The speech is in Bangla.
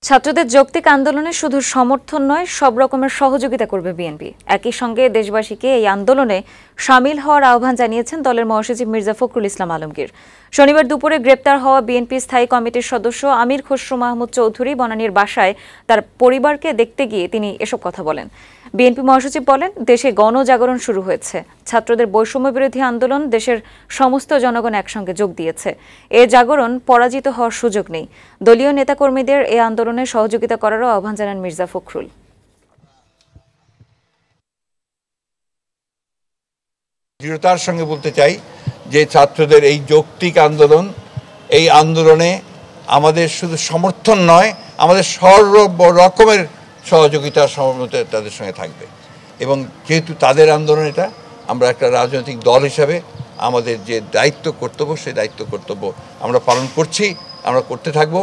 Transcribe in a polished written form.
ছাত্রদের যৌক্তিক আন্দোলনে শুধু সমর্থন নয়, সব রকমের সহযোগিতা করবে বিএনপি। একই সঙ্গে দেশবাসীকে এই আন্দোলনে শামিল হওয়ার আহ্বান জানিয়েছেন দলের মহাসচিব মির্জা ফখরুল ইসলাম আলমগীর। শনিবার দুপুরে গ্রেপ্তার হওয়া বিএনপি স্থায়ী কমিটির সদস্য আমির খসরু মাহমুদ চৌধুরী বনানীর বাসায় তার পরিবারকে দেখতে গিয়ে তিনি এসব কথা বলেন। বিএনপি মহাসচিব বলেন, দেশে গণজাগরণ শুরু হয়েছে। ছাত্রদের বৈষম্য বিরোধী আন্দোলন দেশের সমস্ত জনগণ একসঙ্গে যোগ দিয়েছে। এ জাগরণ পরাজিত হওয়ার সুযোগ নেই। দলীয় নেতাকর্মীদের এ আন্দোলনে সহযোগিতা করারও আহ্বান জানান মির্জা ফখরুল। দৃঢ়তার সঙ্গে বলতে চাই যে ছাত্রদের এই যৌক্তিক আন্দোলন, এই আন্দোলনে আমাদের শুধু সমর্থন নয়, আমাদের সর্ব রকমের সহযোগিতা সমর্থন তাদের সঙ্গে থাকবে। এবং যেহেতু তাদের আন্দোলন, এটা আমরা একটা রাজনৈতিক দল হিসাবে আমাদের যে দায়িত্ব কর্তব্য, সেই দায়িত্ব কর্তব্য আমরা পালন করছি, আমরা করতে থাকবো।